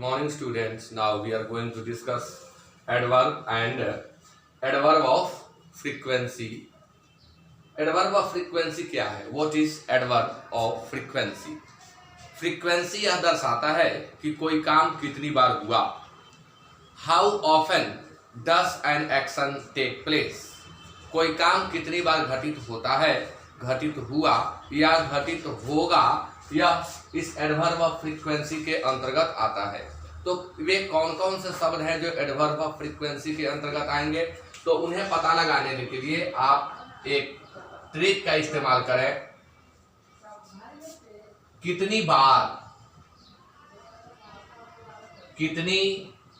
morning students. Now we are going to discuss adverb and adverb of frequency. Adverb of frequency क्या है? What is adverb of frequency? Frequency यह दर्शाता है कि कोई काम कितनी बार हुआ. How often does an action take place? कोई काम कितनी बार घटित होता है, घटित हुआ या घटित होगा, यह इस एडवर्ब ऑफ फ्रीक्वेंसी के अंतर्गत आता है. तो वे कौन कौन से शब्द हैं जो एडवर्ब ऑफ फ्रीक्वेंसी के अंतर्गत आएंगे? तो उन्हें पता लगाने के लिए आप एक ट्रिक का इस्तेमाल करें. कितनी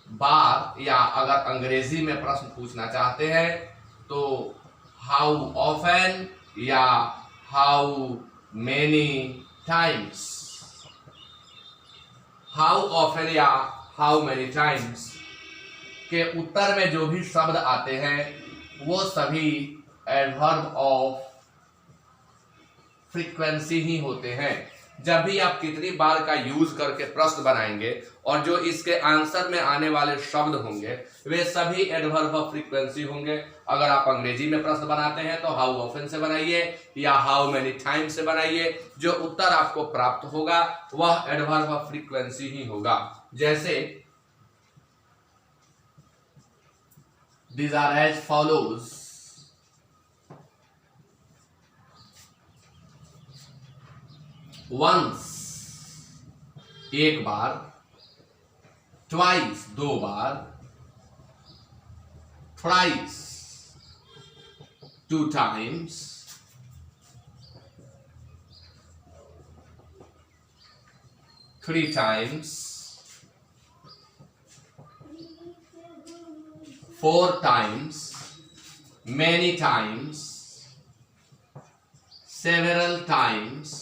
बार या अगर अंग्रेजी में प्रश्न पूछना चाहते हैं तो हाउ ऑफन या how many times. How often या हाउ मेनी टाइम्स के उत्तर में जो भी शब्द आते हैं वो सभी एडवर्ब ऑफ फ्रीक्वेंसी ही होते हैं. जब भी आप कितनी बार का यूज करके प्रश्न बनाएंगे और जो इसके आंसर में आने वाले शब्द होंगे वे सभी एडवर्ब ऑफ फ्रीक्वेंसी होंगे. अगर आप अंग्रेजी में प्रश्न बनाते हैं तो हाउ ऑफन से बनाइए या हाउ मेनी टाइम से बनाइए. जो उत्तर आपको प्राप्त होगा वह एडवर्ब ऑफ फ्रीक्वेंसी ही होगा. जैसे these are as follows. once एक बार, twice दो बार, thrice two times, three times, four times, many times, several times,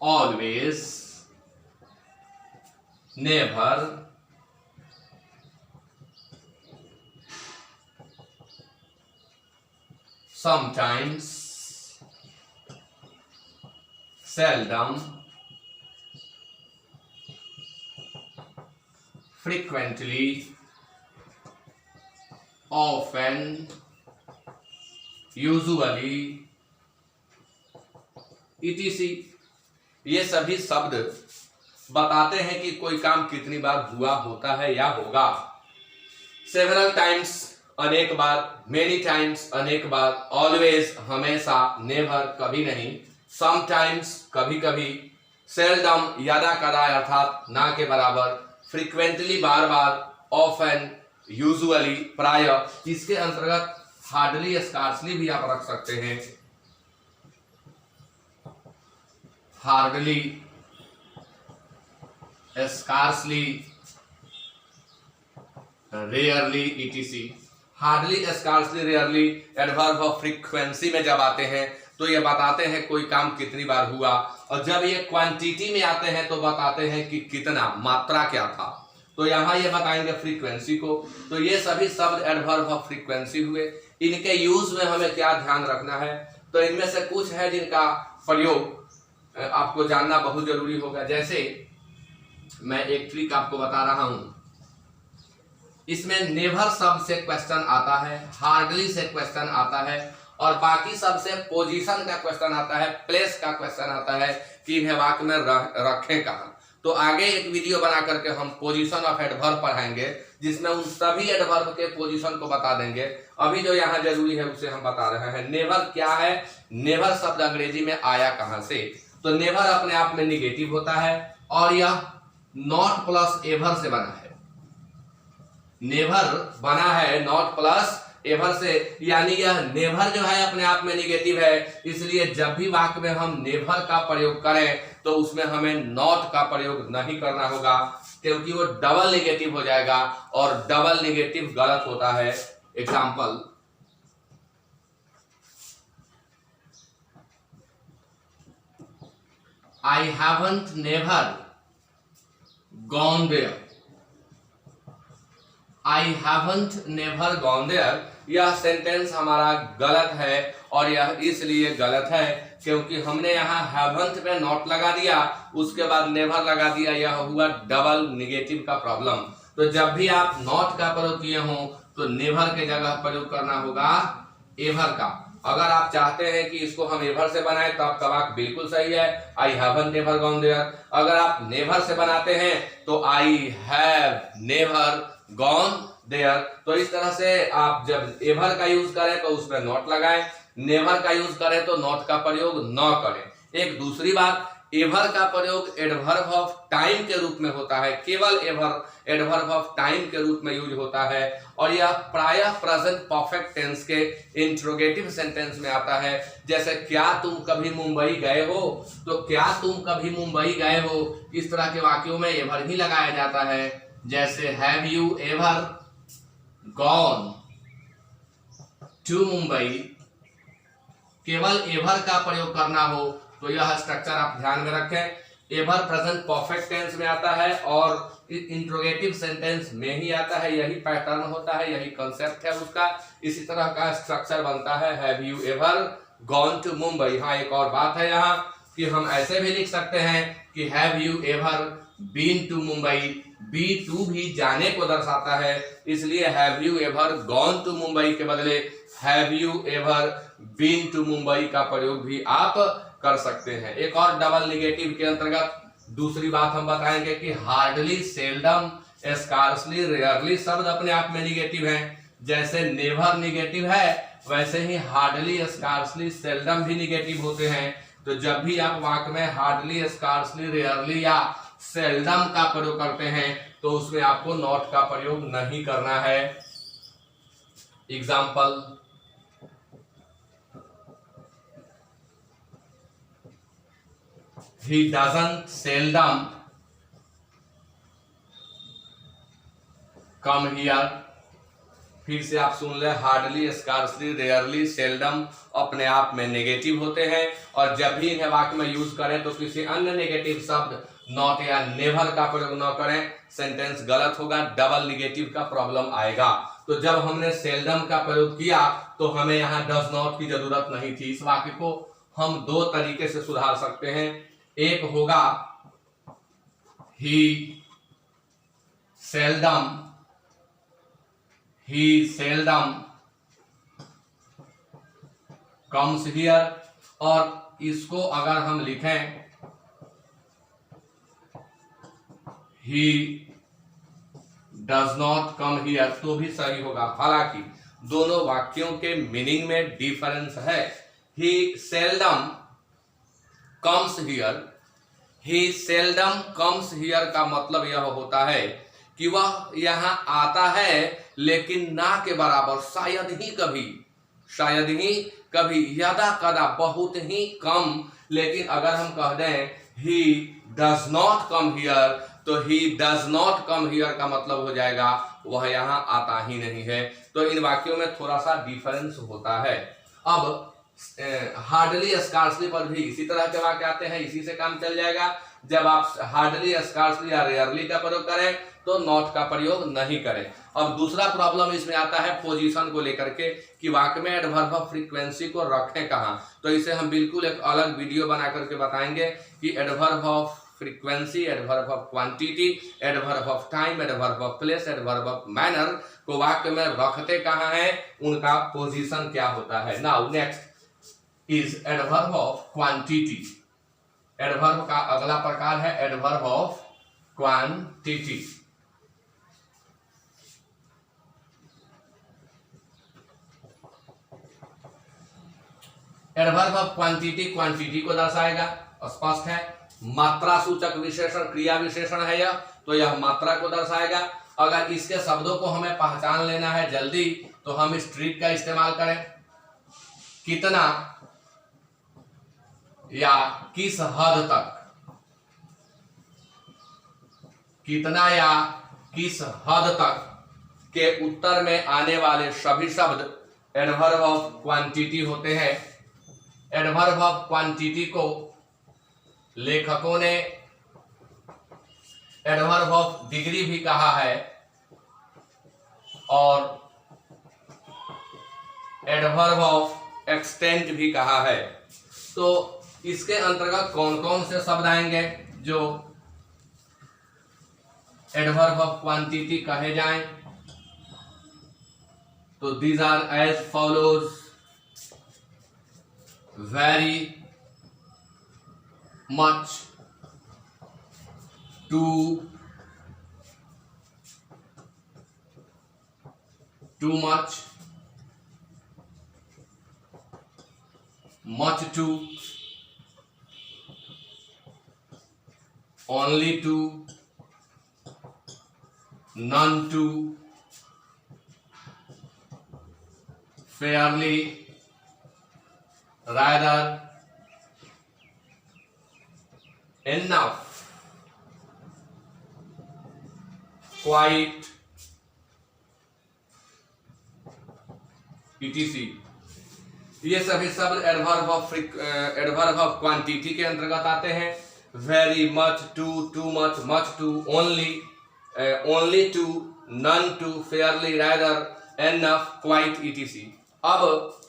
always, never, sometimes, seldom, frequently, often, usually, etc. ये सभी शब्द बताते हैं कि कोई काम कितनी बार हुआ, होता है या होगा. सेवरल टाइम्स अनेक बार, मेनी टाइम्स अनेक बार, ऑलवेज हमेशा, नेवर कभी नहीं, समटाइम्स कभी कभी, सेल्डम यदा कदा अर्थात ना के बराबर, फ्रीक्वेंटली बार बार, ऑफन यूजुअली प्राय. इसके अंतर्गत हार्डली स्कार्सली भी आप रख सकते हैं. Hardly, scarcely, rarely etc. Hardly, scarcely, rarely adverb of frequency में जब आते हैं तो ये बताते हैं कोई काम कितनी बार हुआ. और जब ये क्वांटिटी में आते हैं तो बताते हैं कि कितना, मात्रा क्या था. तो यहाँ ये बताएंगे फ्रीक्वेंसी को. तो ये सभी शब्द एडवर्ब ऑफ फ्रीक्वेंसी हुए. इनके यूज में हमें क्या ध्यान रखना है? तो इनमें से कुछ है जिनका प्रयोग आपको जानना बहुत जरूरी होगा. जैसे मैं एक ट्रिक आपको बता रहा हूं. इसमें नेवर शब्द से क्वेश्चन आता है, हार्डली से क्वेश्चन आता है और बाकी सब से पोजीशन का क्वेश्चन आता है, प्लेस का क्वेश्चन आता है कि इन्हें वाक्य में रखें कहां. तो आगे एक वीडियो बना करके हम पोजीशन ऑफ एडवर्ब पढ़ाएंगे जिसमें उन सभी एडवर्ब के पोजीशन को बता देंगे. अभी जो यहाँ जरूरी है उसे हम बता रहे हैं. नेवर क्या है? नेवर शब्द अंग्रेजी में आया कहां से? तो नेवर अपने आप में निगेटिव होता है और यह नॉट प्लस एवर से बना है. नेवर बना है नॉट प्लस एवर से, यानी यह नेवर जो है अपने आप में निगेटिव है. इसलिए जब भी वाक्य में हम नेवर का प्रयोग करें तो उसमें हमें नॉट का प्रयोग नहीं करना होगा क्योंकि वो डबल निगेटिव हो जाएगा और डबल निगेटिव गलत होता है. Example, I haven't never gone there. I haven't never gone there. यह सेंटेंस हमारा गलत है और यह इसलिए गलत है क्योंकि हमने यहाँ हैवंट पे नॉट लगा दिया, उसके बाद नेवर लगा दिया, यह हुआ डबल निगेटिव का प्रॉब्लम। तो जब भी आप नॉट का प्रयोग किए हो तो नेवर के जगह प्रयोग करना होगा एवर का। अगर आप चाहते हैं कि इसको हम एवर से बनाएं तो आपका वाक्य बिल्कुल सही है, I haven't never gone there. अगर आप नेवर से बनाते हैं तो I have never gone there. तो इस तरह से आप जब एवर का यूज करें तो उसमें नॉट लगाएं, नेवर का यूज करें तो नॉट का प्रयोग न करें। एक दूसरी बात, एवर का प्रयोग एडवर्ब ऑफ टाइम के रूप में होता है, केवल एवर एडवर्ब ऑफ टाइम के रूप में यूज होता है, और यह प्रायः प्रेजेंट परफेक्ट टेंस के इंट्रोगेटिव सेंटेंस में आता है। जैसे क्या तुम कभी मुंबई गए हो, तो क्या तुम कभी मुंबई गए हो, इस तरह के वाक्यों में एवर ही लगाया जाता है। जैसे have you ever gone to Mumbai, केवल एवर का प्रयोग करना हो तो यह स्ट्रक्चर आप ध्यान में रखें। एवर प्रेजेंट परफेक्ट टेंस में आता है और इंट्रोगेटिव सेंटेंस में ही आता है, यही पैटर्न होता है, यही कंसेप्ट है उसका। इसी तरह का स्ट्रक्चर बनता है have you ever gone to Mumbai. हाँ, एक और बात है यहाँ कि हम ऐसे भी लिख सकते हैं कि have you ever been to Mumbai, been to भी जाने को दर्शाता है, इसलिए have you ever gone to Mumbai के बदले have you ever been to Mumbai का प्रयोग भी आप कर सकते हैं। एक और डबल निगेटिव के अंतर्गत दूसरी बात हम बताएंगे कि हार्डली, सेल्डम, स्कार्सली, रेयरली शब्द अपने आप में निगेटिव हैं। जैसे नेवर निगेटिव है वैसे ही हार्डली, स्कार्सली, सेल्डम भी निगेटिव होते हैं। तो जब भी आप वाक्य में हार्डली, स्कार्सली, रेयरली या सेल्डम का प्रयोग करते हैं तो उसमें आपको नॉट का प्रयोग नहीं करना है। Example, he doesn't seldom come here। फिर से आप सुन ले, हार्डली, स्कार्सली, रेयरली, सेल्डम अपने आप में नेगेटिव होते हैं, और जब भी इन्हें वाक्य में यूज करें तो किसी अन्य नेगेटिव शब्द नॉट या नेवर का प्रयोग न करें, सेंटेंस गलत होगा, डबल निगेटिव का प्रॉब्लम आएगा। तो जब हमने सेल्डम का प्रयोग किया तो हमें यहाँ डज नॉट की जरूरत नहीं थी। इस वाक्य को हम दो तरीके से सुधार सकते हैं। एक होगा ही सेल्डम कम्स हियर, और इसको अगर हम लिखें ही डज नॉट कम हियर तो भी सही होगा। हालांकि दोनों वाक्यों के मीनिंग में डिफरेंस है। He seldom comes here, he seldom comes here का मतलब यह होता है कि वह यहाँ आता है लेकिन ना के बराबर, शायद ही कभी, यदा कदा, बहुत ही कम। लेकिन अगर हम कह दें he does not come here तो he does not come here का मतलब हो जाएगा वह यहाँ आता ही नहीं है। तो इन वाक्यों में थोड़ा सा डिफरेंस होता है। अब हार्डली, स्कार्सली पर भी इसी तरह के वाक्य आते हैं, इसी से काम चल जाएगा। जब आप हार्डली, स्कार्सली या रेयरली का प्रयोग करें तो नॉट का प्रयोग नहीं करें। अब दूसरा प्रॉब्लम इसमें आता है पोजीशन को लेकर के कि वाक्य में एडवर्ब ऑफ फ्रीक्वेंसी को रखें कहां। तो इसे हम बिल्कुल एक अलग वीडियो बना करके बताएंगे कि adverb of frequency, adverb of quantity, adverb of time, adverb of place, adverb of manner को वाक्य में रखते कहां है, उनका पोजीशन क्या होता है। Now next is adverb of quantity. Adverb का अगला प्रकार है adverb of quantity. Adverb of quantity quantity को दर्शाएगा, स्पष्ट है। मात्रा सूचक विशेषण, क्रिया विशेषण है यह, तो यह मात्रा को दर्शाएगा। अगर इसके शब्दों को हमें पहचान लेना है जल्दी तो हम इस ट्रिक का इस्तेमाल करें। कितना या किस हद तक, कितना या किस हद तक के उत्तर में आने वाले सभी शब्द एडवर्ब ऑफ क्वांटिटी होते हैं। एडवर्ब ऑफ क्वांटिटी को लेखकों ने एडवर्ब ऑफ डिग्री भी कहा है और एडवर्ब ऑफ एक्सटेंट भी कहा है। तो इसके अंतर्गत कौन कौन से शब्द आएंगे जो एडवर्ब ऑफ क्वांटिटी कहे जाएं? तो these are as follows: very, much, too, too much, much to, only to, none to, fairly, rather, enough, quite, etc. ये सभी शब्द एडवर्ब ऑफ क्वांटिटी के अंतर्गत आते हैं। Very, much, too, too much, much too, only, only too, none too, fairly, rather, enough, quite, etc. अब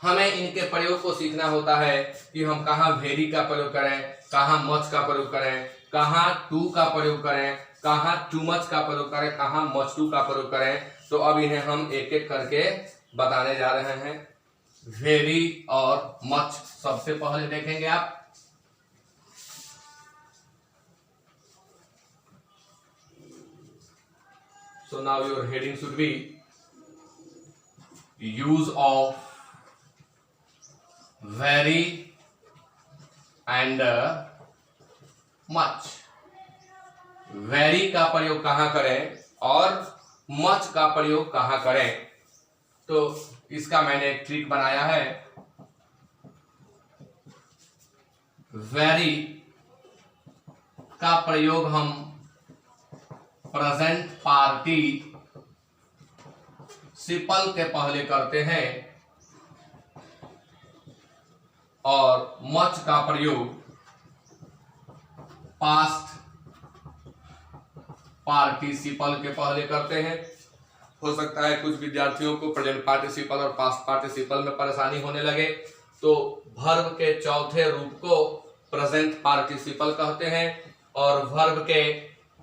हमें इनके प्रयोग को सीखना होता है कि हम कहाँ वेरी का प्रयोग करें, कहाँ मच का प्रयोग करें, कहाँ टू का प्रयोग करें, कहाँ टू मच का प्रयोग करें, कहाँ मच टू का प्रयोग करें। तो अब इन्हें हम एक एक करके बताने जा रहे हैं। वेरी और मच सबसे पहले देखेंगे आप। So now your heading should be use of very and much। Very का प्रयोग कहाँ करें और मच का प्रयोग कहाँ करें? तो इसका मैंने एक ट्रिक बनाया है। वेरी का प्रयोग हम प्रेजेंट पार्टिसिपल के पहले करते हैं और मच का प्रयोग पास्ट पार्टिसिपल के पहले करते हैं। हो सकता है कुछ विद्यार्थियों को प्रेजेंट पार्टिसिपल और पास्ट पार्टिसिपल में परेशानी होने लगे, तो वर्ब के चौथे रूप को प्रेजेंट पार्टिसिपल कहते हैं और वर्ब के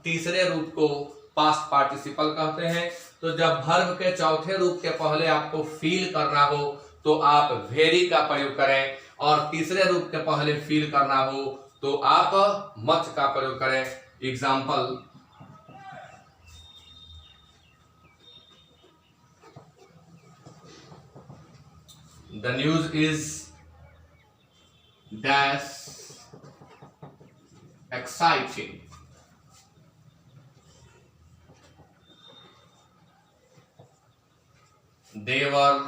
तीसरे रूप को पास्ट पार्टिसिपल कहते हैं। तो जब वर्ब के चौथे रूप के पहले आपको फील करना हो तो आप वेरी का प्रयोग करें और तीसरे रूप के पहले फील करना हो तो आप मच का प्रयोग करें। Example: The news is dash exciting। They were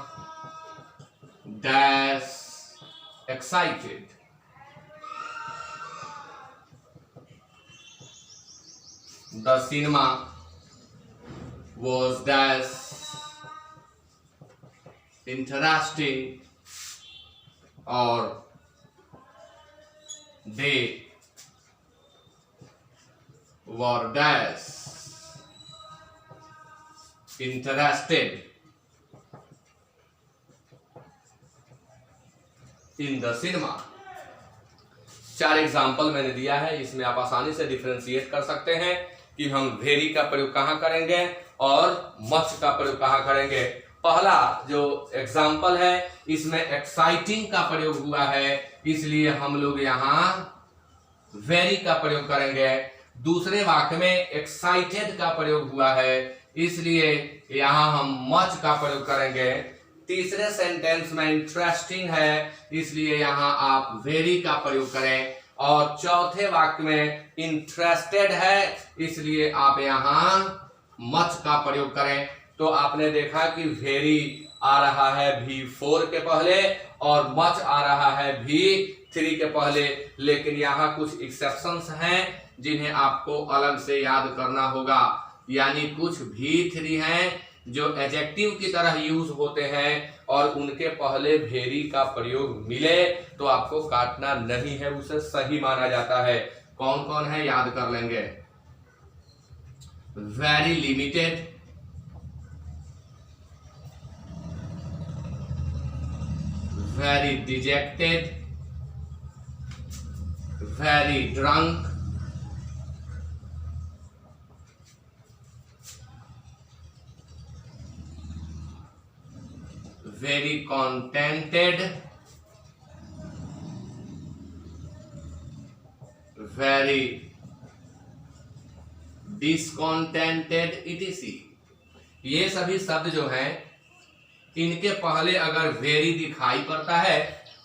dash excited। The cinema was dash interesting और they were dash interested in the cinema। 4 example मैंने दिया है, इसमें आप आसानी से डिफरेंशिएट कर सकते हैं कि हम वेरी का प्रयोग कहाँ करेंगे और मच का प्रयोग कहाँ करेंगे। पहला जो एग्जाम्पल है इसमें एक्साइटिंग का प्रयोग हुआ है, इसलिए हम लोग यहाँ वेरी का प्रयोग करेंगे। दूसरे वाक्य में एक्साइटेड का प्रयोग हुआ है, इसलिए यहाँ हम मच का प्रयोग करेंगे। तीसरे सेंटेंस में इंटरेस्टिंग है, इसलिए यहाँ आप वेरी का प्रयोग करें और चौथे वाक्य में इंटरेस्टेड है, इसलिए आप यहाँ मच का प्रयोग करें। तो आपने देखा कि वेरी आ रहा है V4 के पहले और मच आ रहा है V3 के पहले, लेकिन यहाँ कुछ एक्सेप्शंस हैं जिन्हें आपको अलग से याद करना होगा। यानी कुछ V3 हैं जो एडजेक्टिव की तरह यूज होते हैं और उनके पहले वेरी का प्रयोग मिले तो आपको काटना नहीं है, उसे सही माना जाता है। कौन कौन है याद कर लेंगे। Very limited, very dejected, very drunk, very contented, very discontented etc. ये सभी शब्द जो हैं, इनके पहले अगर वेरी दिखाई पड़ता है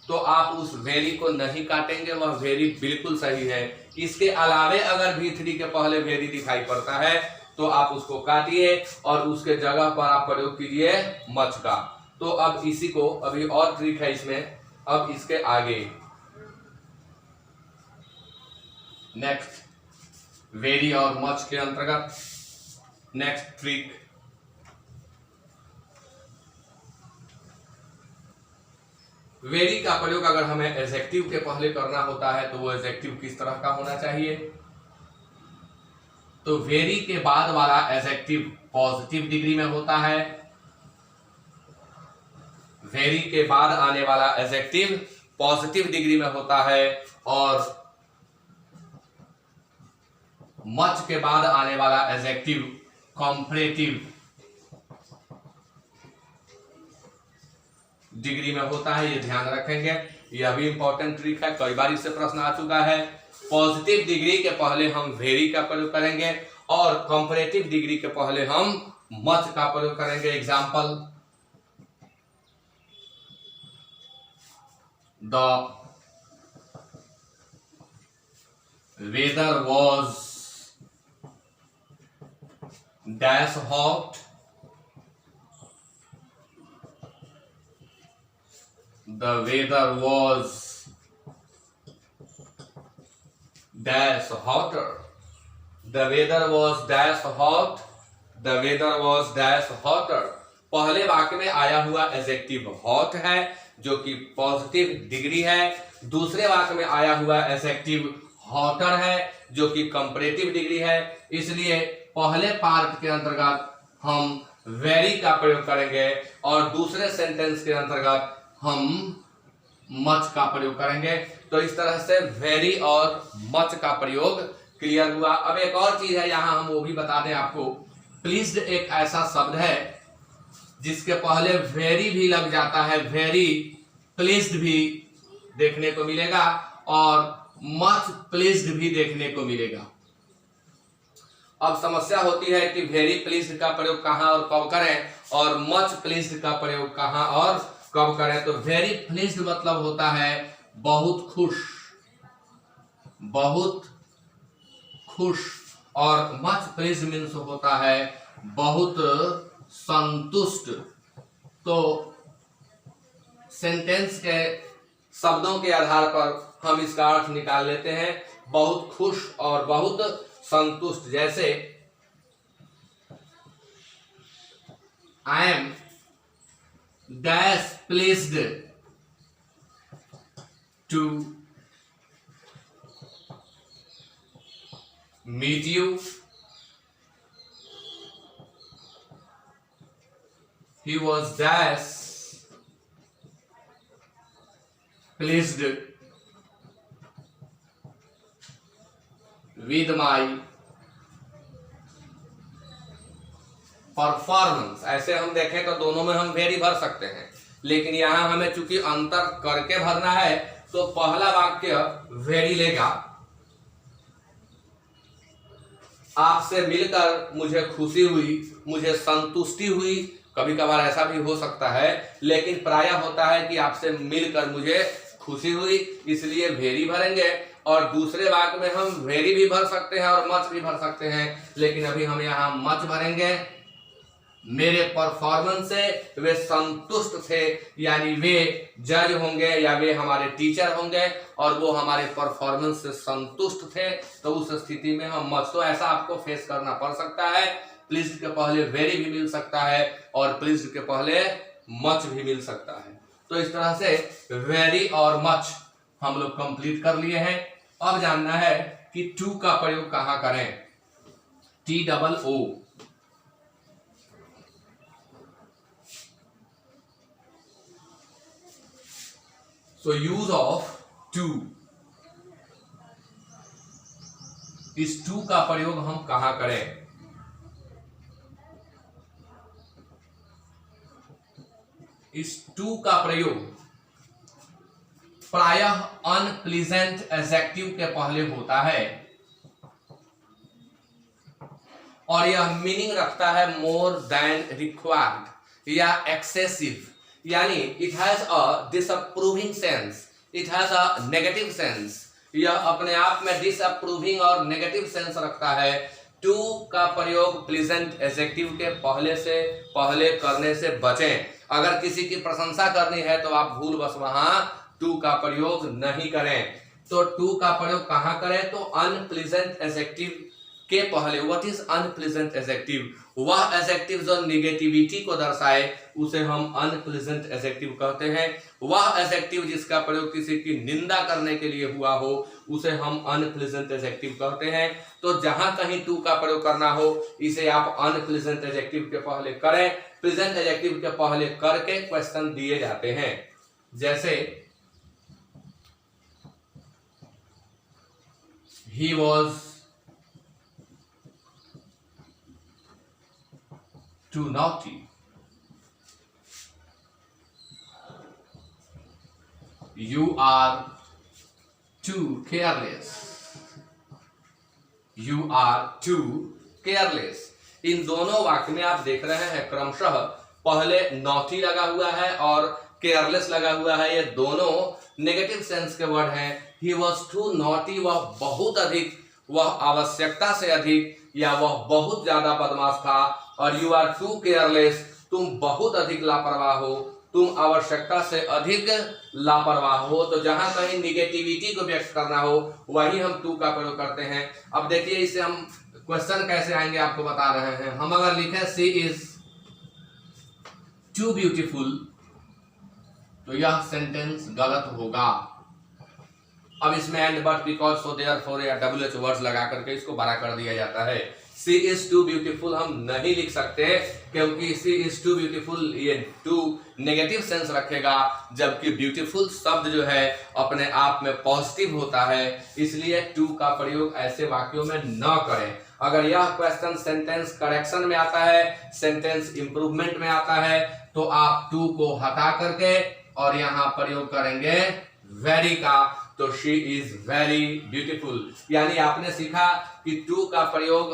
तो आप उस वेरी को नहीं काटेंगे, वह वेरी बिल्कुल सही है। इसके अलावे अगर V3 के पहले वेरी दिखाई पड़ता है तो आप उसको काटिए और उसके जगह पर आप प्रयोग कीजिए मच का। तो अब इसी को अभी और ट्रिक है इसमें, अब इसके आगे नेक्स्ट वेरी और मच के अंतर्गत नेक्स्ट ट्रिक, वेरी का प्रयोग अगर हमें एडजेक्टिव के पहले करना होता है तो वो एडजेक्टिव किस तरह का होना चाहिए। तो वेरी के बाद वाला एडजेक्टिव पॉजिटिव डिग्री में होता है, वेरी के बाद आने वाला एडजेक्टिव पॉजिटिव डिग्री में होता है, और मच के बाद आने वाला एडजेक्टिव कंपैरेटिव डिग्री में होता है। ये ध्यान रखेंगे, यह भी इंपॉर्टेंट ट्रिक है, कई बार इससे प्रश्न आ चुका है। पॉजिटिव डिग्री के पहले हम वेरी का प्रयोग करेंगे और कंपैरेटिव डिग्री के पहले हम मच का प्रयोग करेंगे। Example, the weather was dash hot, the weather was dash hotter, the weather was dash hot, the weather was dash hotter। पहले वाक्य में आया हुआ एडजेक्टिव हॉट है जो कि पॉजिटिव डिग्री है, दूसरे वाक्य में आया हुआ एडजेक्टिव हॉटर है जो कि कंपैरेटिव डिग्री है। इसलिए पहले पार्ट के अंतर्गत हम वेरी का प्रयोग करेंगे और दूसरे सेंटेंस के अंतर्गत हम मच का प्रयोग करेंगे। तो इस तरह से वेरी और मच का प्रयोग क्लियर हुआ। अब एक और चीज है यहां हम वो भी बता दें आपको, प्लीज्ड एक ऐसा शब्द है जिसके पहले वेरी भी लग जाता है, वेरी प्लीज्ड भी देखने को मिलेगा और मच प्लीज्ड भी देखने को मिलेगा। अब समस्या होती है कि वेरी प्लीज्ड का प्रयोग कहां और कब करें और मच प्लीज्ड का प्रयोग कहां और कब करें। तो वेरी प्लीज्ड मतलब होता है बहुत खुश, बहुत खुश, और मच प्लीज्ड मीन्स होता है बहुत संतुष्ट। तो सेंटेंस के शब्दों के आधार पर हम इसका अर्थ निकाल लेते हैं, बहुत खुश और बहुत संतुष्ट। जैसे I am dash pleased to meet you, he was dash pleased with my performance. ऐसे हम देखें तो दोनों में हम वेरी भर सकते हैं, लेकिन यहां हमें चूंकि अंतर करके भरना है तो पहला वाक्य वेरी लेगा, आपसे मिलकर मुझे खुशी हुई, मुझे संतुष्टि हुई। कभी कभार ऐसा भी हो सकता है, लेकिन प्रायः होता है कि आपसे मिलकर मुझे खुशी हुई, इसलिए वेरी भरेंगे। और दूसरे वाक्य में हम वेरी भी भर सकते हैं और मच भी भर सकते हैं, लेकिन अभी हम यहाँ मच भरेंगे। मेरे परफॉर्मेंस से वे संतुष्ट थे, यानी वे जज होंगे या वे हमारे टीचर होंगे और वो हमारे परफॉर्मेंस से संतुष्ट थे, तो उस स्थिति में हम मच। तो ऐसा आपको फेस करना पड़ सकता है, प्लीज्ड के पहले वेरी भी मिल सकता है और प्लीज्ड के पहले मच भी मिल सकता है। तो इस तरह से वेरी और मच हम लोग कंप्लीट कर लिए हैं। अब जानना है कि टू का प्रयोग कहां करें। TOO, so use of too, इस टू का प्रयोग हम कहां करें? इस टू का प्रयोग प्रायः अनप्लीजेंट एडजेक्टिव के पहले होता है और यह मीनिंग रखता है मोर देन रिक्वायर्ड या एक्सेसिव, यानी it has a disapproving sense, it has a negative sense, यह अपने आप में डिसअप्रूविंग और नेगेटिव सेंस रखता है। टू का प्रयोग प्लीजेंट एडजेक्टिव के पहले करने से बचें। अगर किसी की प्रशंसा करनी है तो आप भूलवश वहां टू का प्रयोग नहीं करें। तो टू का प्रयोग कहां करें? तो अनप्लीजेंट एडजेक्टिव के पहले। What is unpleasant adjective? वह एडजेक्टिव जो नेगेटिविटी को दर्शाए उसे हम अनप्लीजेंट एडजेक्टिव कहते हैं। वह एडजेक्टिव जिसका प्रयोग किसी की निंदा करने के लिए हुआ हो उसे हम अनप्लीजेंट एडजेक्टिव कहते हैं। तो जहां कहीं टू का प्रयोग करना हो इसे आप अनप्लीजेंट एडजेक्टिव के पहले करें। प्लीजेंट एडजेक्टिव के पहले करके क्वेश्चन दिए जाते हैं, जैसे he was too naughty, you are too careless, you are too careless। इन दोनों वाक्य में आप देख रहे हैं क्रमशः पहले नॉटी लगा हुआ है और केयरलेस लगा हुआ है। ये दोनों नेगेटिव सेंस के वर्ड हैं। ही वॉज टू नॉटी, वह बहुत अधिक, वह आवश्यकता से अधिक या वह बहुत ज्यादा बदमाश था। और यू आर टू केयरलेस, तुम बहुत अधिक लापरवाह हो, तुम आवश्यकता से अधिक लापरवाह हो। तो जहां कहीं निगेटिविटी को व्यक्त करना हो वही हम टू का प्रयोग करते हैं। अब देखिए इसे हम क्वेश्चन कैसे आएंगे आपको बता रहे हैं। हम अगर लिखें सी इज टू ब्यूटीफुल तो यह सेंटेंस गलत होगा। अब इसमें and but because so therefore या WH वर्ड्स लगा करके इसको बड़ा कर दिया जाता है। सी इज टू ब्यूटीफुल हम नहीं लिख सकते क्योंकि सी इज टू ब्यूटीफुल ये टू नेगेटिव सेंस रखेगा, जबकि ब्यूटीफुल शब्द जो है अपने आप में पॉजिटिव होता है। इसलिए टू का प्रयोग ऐसे वाक्यों में न करें। अगर यह क्वेश्चन सेंटेंस करेक्शन में आता है, सेंटेंस इंप्रूवमेंट में आता है, तो आप टू को हटा करके और यहां प्रयोग करेंगे वेरी का। तो शी इज वेरी ब्यूटीफुल, यानी आपने सीखा कि टू का प्रयोग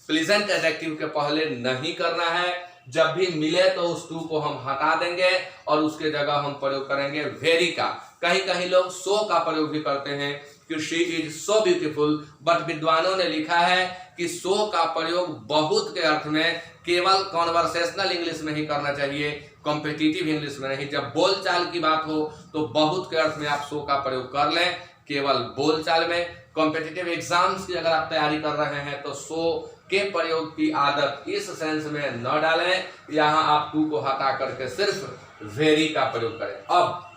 प्लीजेंट एडजेक्टिव के पहले नहीं करना है। जब भी मिले तो उस टू को हम हटा देंगे और उसके जगह हम प्रयोग करेंगे वेरी का। कहीं कहीं लोग सो का प्रयोग भी करते हैं कि she is so beautiful, but विद्वानों ने लिखा है कि सो का प्रयोग बहुत के अर्थ में केवल कॉन्वर्सेशनल इंग्लिश में ही करना चाहिए, कॉम्पिटिटिव इंग्लिश में नहीं। जब बोलचाल की बात हो तो बहुत के अर्थ में आप सो का प्रयोग कर लें, केवल बोलचाल में। कॉम्पिटिटिव एग्जाम्स की अगर आप तैयारी कर रहे हैं तो सो के प्रयोग की आदत इस सेंस में न डालें, यहां आप टू को हटा करके सिर्फ वेरी का प्रयोग करें। अब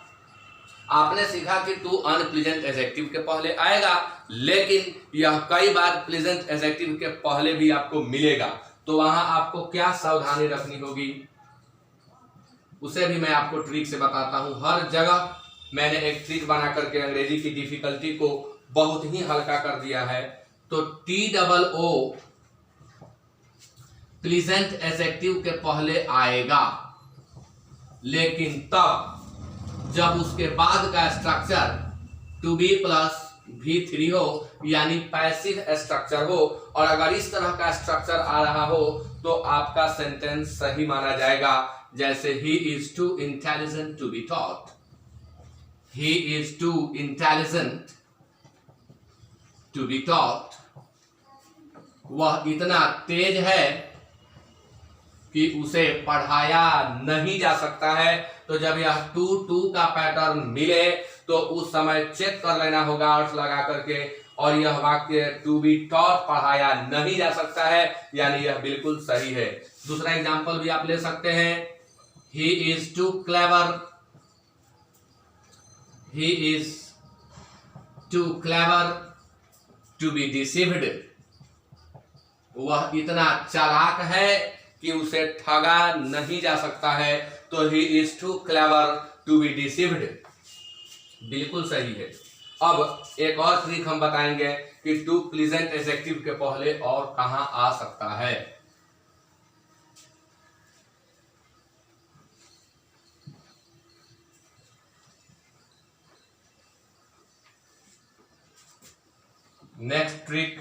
आपने सीखा कि टू अनप्लीजेंट एडजेक्टिव के पहले आएगा, लेकिन यह कई बार प्लीजेंट एडजेक्टिव के पहले भी आपको मिलेगा। तो वहां आपको क्या सावधानी रखनी होगी उसे भी मैं आपको ट्रिक से बताता हूं। हर जगह मैंने एक ट्रिक बना करके अंग्रेजी की डिफिकल्टी को बहुत ही हल्का कर दिया है। तो TOO प्लीजेंट एडजेक्टिव के पहले आएगा, लेकिन तब जब उसके बाद का structure to be plus V3 हो, यानी पैसिव स्ट्रक्चर हो। और अगर इस तरह का स्ट्रक्चर आ रहा हो तो आपका सेंटेंस सही माना जाएगा। जैसे he is too intelligent to be taught, he is too intelligent to be taught, वह इतना तेज है कि उसे पढ़ाया नहीं जा सकता है। तो जब यह टू का पैटर्न मिले तो उस समय चेक कर लेना होगा अर्थ लगा करके, और यह वाक्य टू बी टॉट पढ़ाया नहीं जा सकता है, यानी यह बिल्कुल सही है। दूसरा एग्जांपल भी आप ले सकते हैं, he is too clever, he is too clever to be deceived, वह इतना चालाक है कि उसे ठगा नहीं जा सकता है। तो he is too clever to be deceived। बिल्कुल सही है। अब एक और ट्रिक हम बताएंगे कि टू प्लीजेंट एडजेक्टिव के पहले और कहां आ सकता है। Next trick,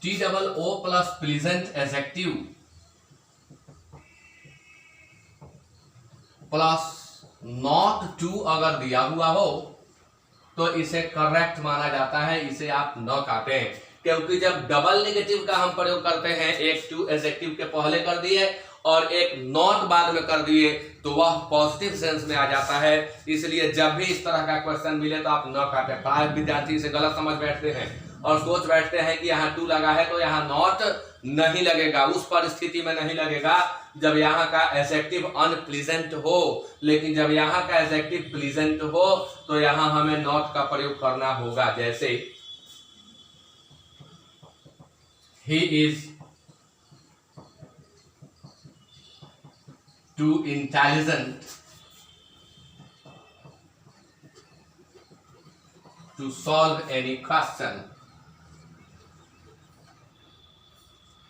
TOO plus pleasant adjective plus not to अगर दिया हुआ हो तो इसे करेक्ट माना जाता है, इसे आप न काटें, क्योंकि जब डबल नेगेटिव का हम प्रयोग करते हैं, एक टू एडजेक्टिव के पहले कर दिए और एक नॉट बाद में कर दिए, तो वह पॉजिटिव सेंस में आ जाता है। इसलिए जब भी इस तरह का क्वेश्चन मिले तो आप न काटें। प्राय विद्यार्थी इसे गलत समझ बैठते हैं और सोच बैठते हैं कि यहाँ टू लगा है तो यहाँ नॉट नहीं लगेगा। उस परिस्थिति में नहीं लगेगा जब यहाँ का एडजेक्टिव अनप्लीजेंट हो, लेकिन जब यहाँ का एडजेक्टिव प्लीजेंट हो तो यहाँ हमें नॉट का प्रयोग करना होगा। जैसे he is too intelligent to solve any question.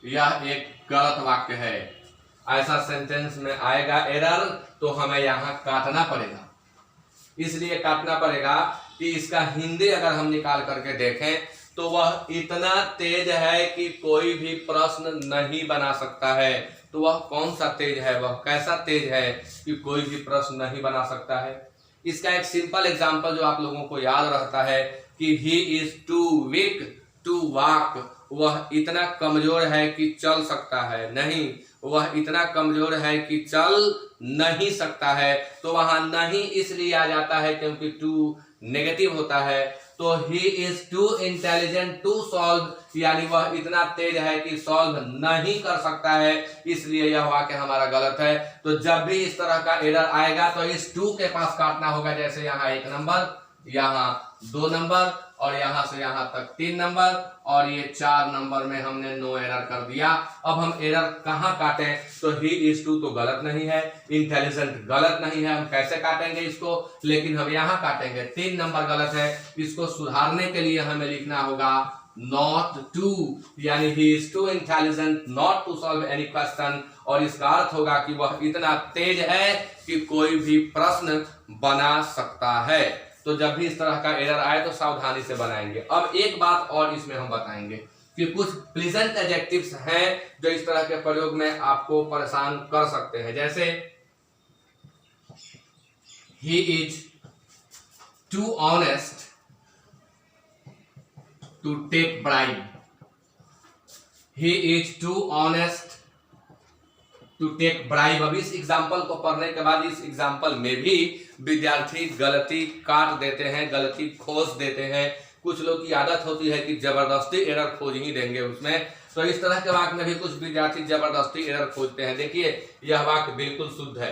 यह एक गलत वाक्य है। ऐसा सेंटेंस में आएगा एरर तो हमें यहां काटना पड़ेगा। इसलिए काटना पड़ेगा कि इसका हिंदी अगर हम निकाल करके देखें तो वह इतना तेज है कि कोई भी प्रश्न नहीं बना सकता है। तो वह कौन सा तेज है, वह कैसा तेज है कि कोई भी प्रश्न नहीं बना सकता है। इसका एक सिंपल एग्जांपल जो आप लोगों को याद रहता है कि he is too weak to walk, वह इतना कमजोर है कि चल सकता है नहीं, वह इतना कमजोर है कि चल नहीं सकता है। तो वहां नहीं इसलिए आ जाता है क्योंकि टू नेगेटिव होता है। तो he is too intelligent to solve, यानी वह इतना तेज है कि सॉल्व नहीं कर सकता है, इसलिए यह वाक्य हमारा गलत है। तो जब भी इस तरह का एरर आएगा तो इस टू के पास काटना होगा। जैसे यहाँ 1 नंबर, यहाँ 2 नंबर और यहां से यहां तक 3 नंबर और ये 4 नंबर में हमने नो एरर कर दिया। अब हम एरर कहां काटें, तो ही इज टू तो गलत नहीं है, इंटेलिजेंट गलत नहीं है, हम कैसे काटेंगे इसको, लेकिन हम यहां काटेंगे। 3 नंबर गलत है, इसको सुधारने के लिए हमें लिखना होगा नॉट टू, यानी he is too intelligent not to solve any question. और इसका अर्थ होगा कि वह इतना तेज है कि कोई भी प्रश्न बना सकता है। तो जब भी इस तरह का एरर आए तो सावधानी से बनाएंगे। अब एक बात और इसमें हम बताएंगे कि कुछ प्लीजेंट एडजेक्टिव्स हैं जो इस तरह के प्रयोग में आपको परेशान कर सकते हैं। जैसे he is too honest to take bribe, he is too honest to take bribe. अब इस एग्जाम्पल को पढ़ने के बाद इस एग्जाम्पल में भी विद्यार्थी गलती काट देते हैं, गलती खोज देते हैं। कुछ लोग की आदत होती है कि जबरदस्ती एरर खोज ही देंगे उसमें। तो इस तरह के वाक्य में भी कुछ विद्यार्थी जबरदस्ती एरर खोजते हैं। देखिए यह वाक्य बिल्कुल शुद्ध है।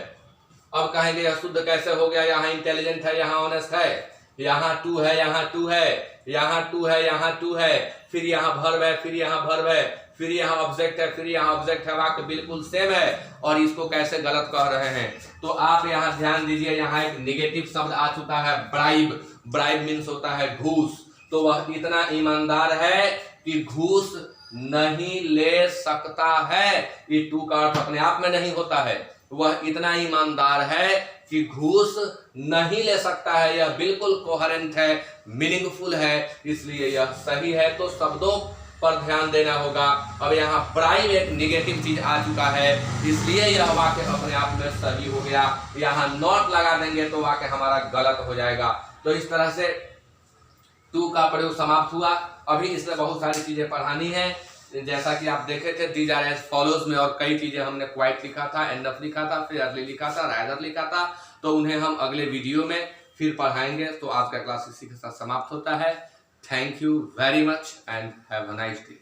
अब कहेंगे यह शुद्ध कैसे हो गया, यहाँ इंटेलिजेंट है, यहाँ ऑनेस्ट है, यहाँ टू है, यहाँ टू है, यहाँ टू है, यहाँ टू है, फिर यहाँ वर्ब है, फिर यहाँ वर्ब है, फिर यहाँ ऑब्जेक्ट है, फिर यहाँ ऑब्जेक्ट है। वाक्य बिल्कुल सेम है और इसको कैसे गलत कह रहे हैं। तो आप यहाँ ध्यान दीजिए, यहाँ एक नेगेटिव शब्द आ चुका है ब्राइब। ब्राइब मीन्स होता है घूस। तो वह इतना ईमानदार है कि घूस नहीं ले सकता है। ये टू का अर्थ अपने आप में नहीं होता है, वह इतना ईमानदार है कि घूस नहीं ले सकता है। यह बिल्कुल कोहेरेंट है, मीनिंगफुल है, इसलिए यह सही है। तो शब्दों पर ध्यान देना होगा। अब यहाँ ब्राइब एक निगेटिव चीज आ चुका है, इसलिए यह वाक्य अपने आप में सही हो गया। यहाँ नॉट लगा देंगे तो वाक्य हमारा गलत हो जाएगा। तो इस तरह से टू का प्रयोग समाप्त हुआ। अभी इसमें बहुत सारी चीजें पढ़ानी है, जैसा कि आप देखे थे दीज आर एज फॉलोज में, और कई चीजें हमने क्वाइट लिखा था, एनफ लिखा था, फिर अर्ली लिखा था, रादर लिखा था। तो उन्हें हम अगले वीडियो में फिर पढ़ाएंगे। तो आज का क्लास इसी के साथ समाप्त होता है। Thank you very much and have a nice day.